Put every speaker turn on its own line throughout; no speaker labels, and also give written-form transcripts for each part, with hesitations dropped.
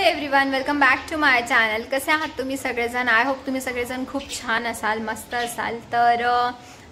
Everyone, welcome back to my channel. कसे आहात तुम्ही सगळेजण? आय होप तुम्ही सगळेजण खूप छान असाल, मस्त असाल. तर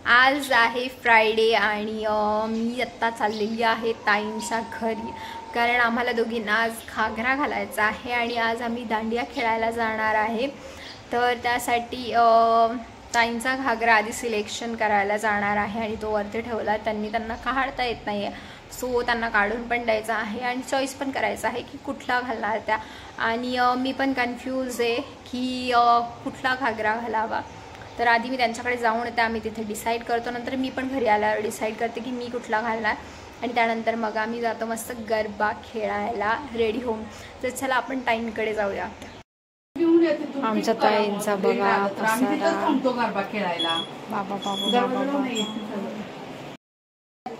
आज आहे फ्रायडे आणि मी आत्ता चाललेली आहे ताईंच्या घरी, कारण आम्हाला दोघींना आज घागरा घालायचा आहे आणि आज आम्ही दांडिया खेळायला जाणार आहे. तर त्यासाठी ताईंचा घागरा आधी सिलेक्शन करायला जाणार आहे आणि तो वरती ठेवला. त्यांना काढता येत नाही आहे, सो त्यांना काढून पण द्यायचा आहे आणि चॉईस पण करायचा आहे की कुठला घालणार त्या. आणि मी पण कन्फ्यूज आहे की कुठला घागरा घालावा. तर आधी मी त्यांच्याकडे जाऊन येते, आम्ही तिथे डिसाईड करतो. नंतर मी पण घरी आल्यावर डिसाईड करते की मी कुठला घालणार आणि त्यानंतर मग आम्ही जातो मस्त गरबा खेळायला रेडी होऊन. तर चला आपण ताईंकडे जाऊया. आमच्या ताईंचा बघा
गरबा खेळायला.
बाबा बाबा बाबा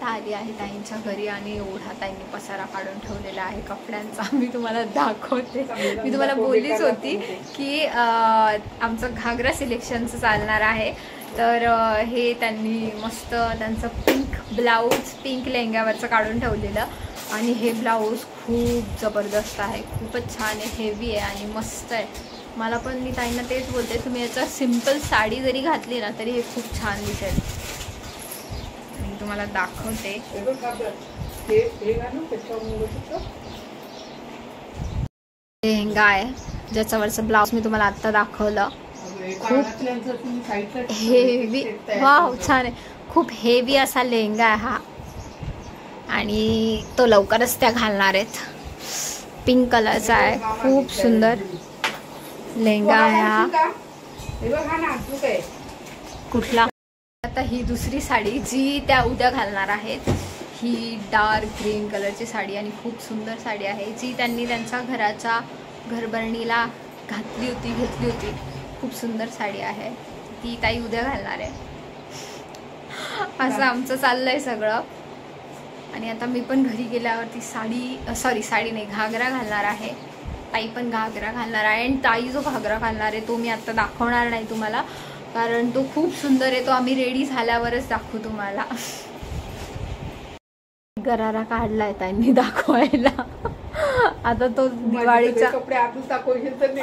आली आहे ताईंच्या घरी आणि एवढा ताईंनी पसारा काढून ठेवलेला आहे कपड्यांचा. मी तुम्हाला दाखवते. मी तुम्हाला बोललीच होती की आमचं घागरा सिलेक्शनचं चालणार आहे. तर हे त्यांनी मस्त त्यांचं पिंक ब्लाऊज, पिंक लेहंग्यावरचं काढून ठेवलेलं आणि हे ब्लाऊज खूप जबरदस्त आहे, खूपच छान आहे, हेवी आहे आणि मस्त आहे. मला पण मी ताईंना तेच बोलते, तुम्ही याचा सिम्पल साडी जरी घातली ना तरी हे खूप छान दिसेल. तुम्हाला दाखवते. लेहंगा आहे ज्याच्यावरचं ब्लाऊज मी तुम्हाला आता दाखवलं. खूप हेवी, वाव छान आहे, खूप हेवी असा लेहंगा आहे हा आणि तो लवकरच त्या घालणार आहेत. पिंक कलरचा आहे, खूप सुंदर लेहंगा आहे हा. कुठला? आता ही दुसरी साडी जी त्या उद्या घालणार आहेत, ही डार्क ग्रीन कलरची साडी आणि खूप सुंदर साडी आहे, जी त्यांनी त्यांच्या घराच्या घरभरणीला घेतली होती. खूप सुंदर साडी आहे, ती ताई उद्या घालणार आहे. असं आमचं चाललंय सगळं. आणि आता मी पण घरी गेल्यावरती साडी नाही, घागरा घालणार आहे. ताई पण घागरा घालणार आहे आणि ताई जो घागरा घालणार आहे तो मी आता दाखवणार नाही तुम्हाला, कारण तो खूप सुंदर आहे. तो आम्ही रेडी झाल्यावरच दाखवू तुम्हाला. गरारा काढलाय त्यांनी दाखवायला. आता तो दिवाळीचा
कपडे आतून दाखवशील तर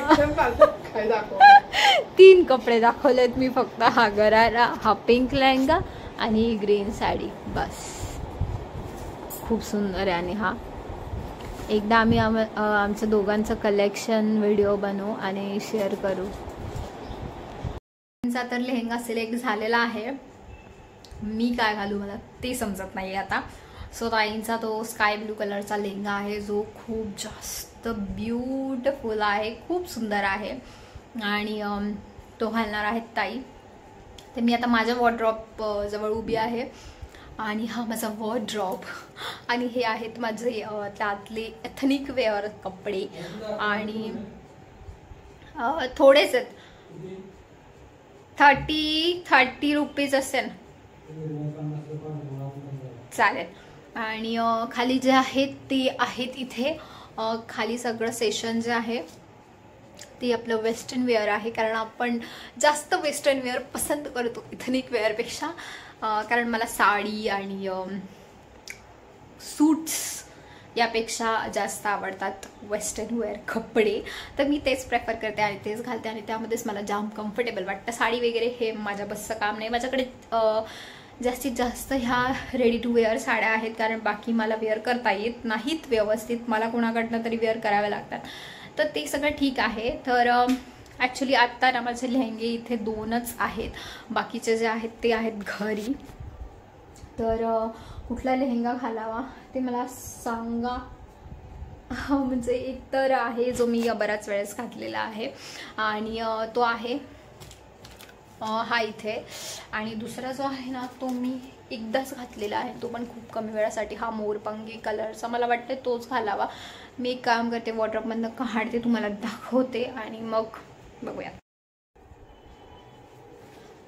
3 कपडे दाखवलेत मी फक्त. हा गरारा, हा पिंक लेहंगा आणि ग्रीन साडी, बस. खूप सुंदर आहे. आणि हा एकदा आम्ही आमच्या दोघांचं कलेक्शन व्हिडिओ बनवू आणि शेअर करू. तर लेहंगा सिलेक्ट झालेला आहे. मी काय घालू मला ते समजत नाही आता. सो ताईंचा तो स्काय ब्लू कलरचा लेहंगा आहे जो खूप जास्त ब्युटिफुल आहे, खूप सुंदर आहे आणि तो घालणार आहेत ताई. तर मी आता माझ्या वॉर्डरॉब जवळ उभी आहे आणि हा माझा वॉर्डरॉब आणि हे आहेत माझे त्यातले एथनिक वेअर कपडे आणि थोडेच आहेत, 30 रुपीज असेल, चालेल. आणि खाली जे आहेत ते आहेत इथे खाली सगळं सेशन जे आहे ते आपलं वेस्टर्न वेअर आहे, कारण आपण जास्त वेस्टर्न वेअर पसंत करतो इथनिक वेअरपेक्षा. कारण मला साडी आणि सूट्स यापेक्षा जास्त आवडतात वेस्टर्न वेअर कपडे. तर मी तेच प्रेफर करते आणि तेच घालते आणि त्यामध्येच मला जाम कम्फर्टेबल वाटतं. साडी वगैरे हे माझ्या बसचं काम नाही. माझ्याकडे जास्तीत जास्त ह्या रेडी टू वेअर साड्या आहेत, कारण बाकी मला वेअर करता येत नाहीत व्यवस्थित, मला कोणाकडनं तरी वेअर कराव्या लागतात. तर ते सगळं ठीक आहे. तर ॲक्च्युली आत्ता ना माझे लेहंगे इथे 2च आहेत, बाकीचे जे आहेत ते आहेत घरी. तर कुठला लेहंगा घालावा ते मला सांगा. म्हणजे एक तर आहे जो मी बऱ्याच वेळेस घातलेला आहे आणि तो आहे हा इथे, आणि दुसरा जो आहे ना तो मी एकदाच घातलेला आहे, तो पण खूप कमी वेळासाठी. हा मोरपंखी कलरचा मला वाटतं तोच घालावा. मी एक काम करते, वॉर्डरोबमधनं काढते, तुम्हाला दाखवते आणि मग बघूया.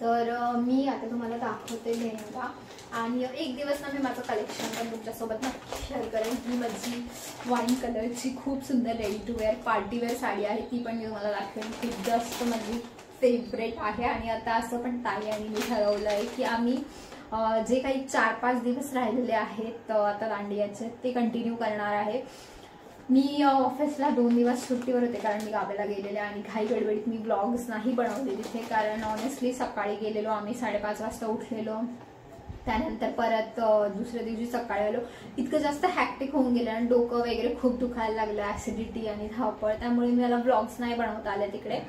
तर मी आता तुम्हाला दाखवते लेहंगा आणि एक दिवस ना मी माझं कलेक्शन पण तुमच्यासोबत नक्की शेअर करेन. ही माझी वाईन कलरची खूप सुंदर ready to wear partywear sari आहे, ती पण मी तुम्हाला दाखवेन. खूप जास्त माझी फेवरेट आहे. आणि आता असं पण ताई आणि मी ठरवलं आहे की आम्ही जे काही 4-5 दिवस राहिलेले आहेत आता दांडियाचे ते कंटिन्यू करणार आहे. मी ऑफिसला 2 दिवस सुट्टीवर होते कारण मी गावाला गेलेले आणि घाई गडबडीत मी ब्लॉग्स नाही बनवले तिथे. कारण ऑनेस्टली सकाळी गेलेलो आम्ही 5:30 वाजता उठलेलो. त्यानंतर परत दुसऱ्या दिवशी सकाळी आलो. इतकं जास्त हॅक्टिक होऊन गेलं आणि डोकं वगैरे खूप दुखायला लागलं, ॲसिडिटी आणि धावपळ. त्यामुळे मला ब्लॉग्स नाही बनवता आले तिकडे.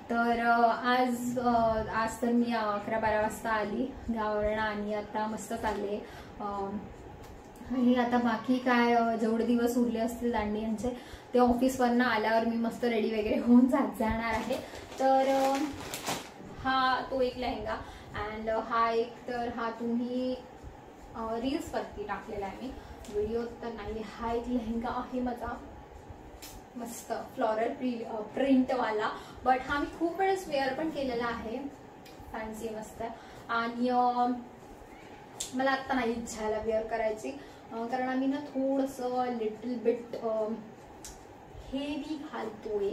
तर आज तर मी 11-12 वाजता आली गावावरून आणि आता मस्त चालले. आणि आता बाकी काय जेवढे दिवस उरले असतील दांडियांचे ते ऑफिसवरनं आल्यावर मी मस्त रेडी वगैरे होऊन जाणार आहे. तर हा तो एक लेहंगा अँड हा तुम्ही रील्सवरती टाकलेला आहे मी, व्हिडिओ तर नाही. हा एक लेहंगा आहे माझा मस्त फ्लोरल प्रिंटवाला, बट हा मी खूप वेळेस वेअर पण केलेला आहे, फॅन्सी मस्त. आणि मला आत्ता नाही इच्छा आहे वेअर करायची कारण आम्ही ना थोडंसं लिटल बिट हेवी घालतोय.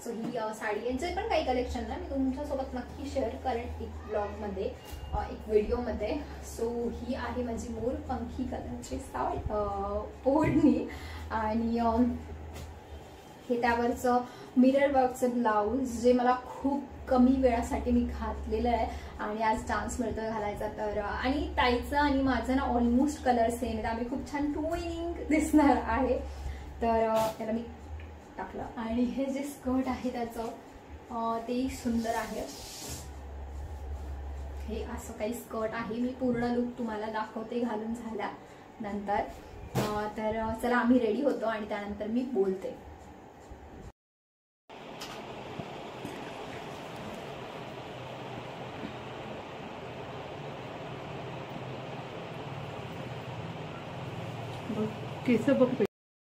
सो ही साडी यांचे पण काही कलेक्शन ना मी तुमच्यासोबत नक्की शेअर करेन एक ब्लॉगमध्ये, एक व्हिडिओमध्ये. सो ही आहे माझी मोरपंखी कलरची ओढणी आणि हे त्यावरचं मिरर वर्कचं ब्लाऊज जे मला खूप कमी वेळासाठी मी घातलेलं आहे आणि आज चान्स मिळतोय घालायचा. तर आणि ताईचं आणि माझं ना ऑलमोस्ट कलर सेम आहे, आम्ही खूप छान ट्विनिंग दिसणार आहे. तर त्याला मी टाकलं आणि हे जे स्कर्ट आहे त्याचं ते सुंदर आहे. हे असं काही स्कर्ट आहे. मी पूर्ण लुक तुम्हाला दाखवते घालून झाल्यानंतर. तर चला आम्ही रेडी होतो आणि त्यानंतर मी बोलते.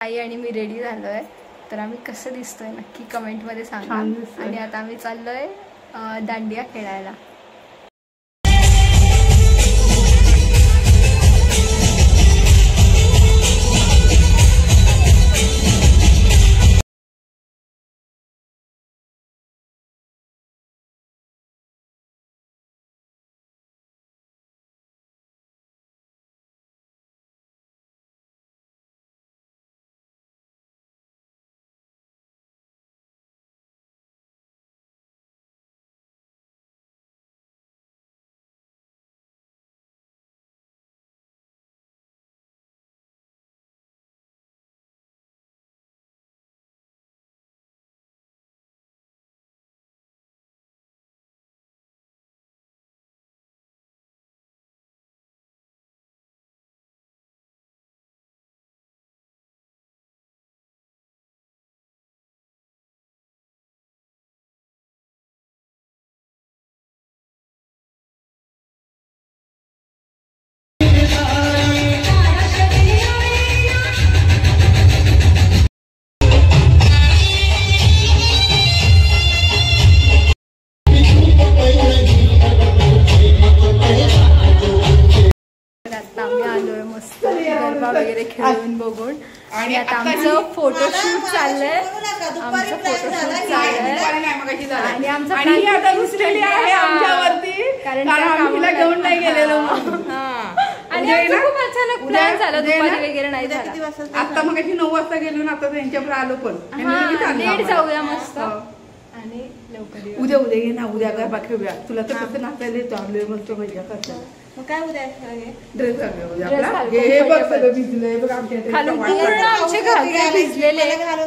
आई आणि मी रेडी झालोय. तर आम्ही कसं दिसतोय नक्की कमेंटमध्ये सांगा. आणि आता आम्ही चाललोय दांडिया खेळायला. वगैरे खेळून बघून आणि आता आमचं फोटोशूट चाललंय. आमचं फोटोशूट चाललंय आणि आमचं आता रुसलेली आहे आमच्यावरती कारण आम्हाला घेऊन नाही गेलेलो. आणि खूप अचानक प्लॅन झाला, दुपारी वगैरे नाही झाला.
आता मग 9 वाजता गेलो ना, आता त्यांच्यावर आलो पण
लेट जाऊया मस्त आणि लवकर
उद्या ये ना. उद्या गरबा खेळूया. तुला तर कसं नाचायला येतो आपले म्हणतो मजा करतो.
मग काय उद्या
ड्रेस घालूया आपला. हे बघ सगळं भिजलंय बघ आमच्या
घालून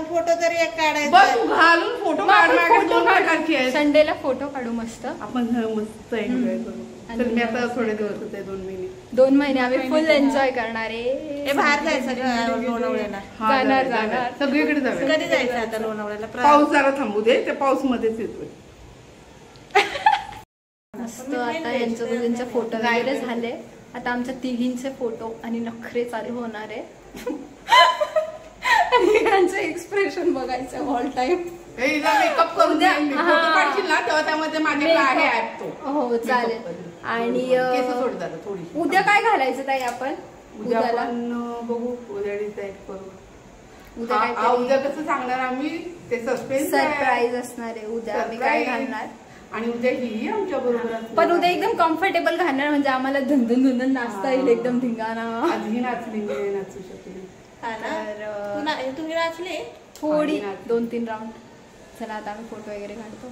फोटो तरी एक काढायचा.
घालून फोटो काढ.
संडेला फोटो काढू मस्त
आपण मस्त एन्जॉय करू. तर मी आता थोडे दिवस होते
2 महिने आम्ही फुल एन्जॉय करणार आहे.
बाहेर जायचं
लोणावळ्याला जाणार
सगळीकडे जाऊया.
कधी जायचं आता लोणावळ्याला?
पाऊस जरा थांबू दे, ते पाऊस मध्येच येतोय.
मस्त आता यांचे दोघींचे फोटो वगैरे झाले. आता आमच्या तिघींचे फोटो आणि नखरे चालू होणार आहे. आणि यांचं एक्सप्रेशन बघायचं ऑल टाइम.
मेकअप करून काढशील ना तेव्हा त्यामध्ये माझ्याकडे आहे ऍप तो.
हो चालेल. आणि उद्या काय घालायचं ताई आपण?
उद्या आपण बघू. उद्या डिसाईड करू. उद्या कसं सांगणार आम्ही, ते सस्पेन्स
सरप्राईज असणार आहे. उद्या आम्ही काय घालणार
आणि उद्या ही आमच्या बरोबर.
पण उद्या एकदम कम्फर्टेबल घालणार म्हणजे आम्हाला धुंदून धुंदून नाचता येईल एकदम धिंगाणा.
आधी नाचली नाचू शकते.
तुम्ही नाचले
थोडी
आणि नाच.
2-3 राऊंड. चला आता आम्ही फोटो वगैरे काढतो.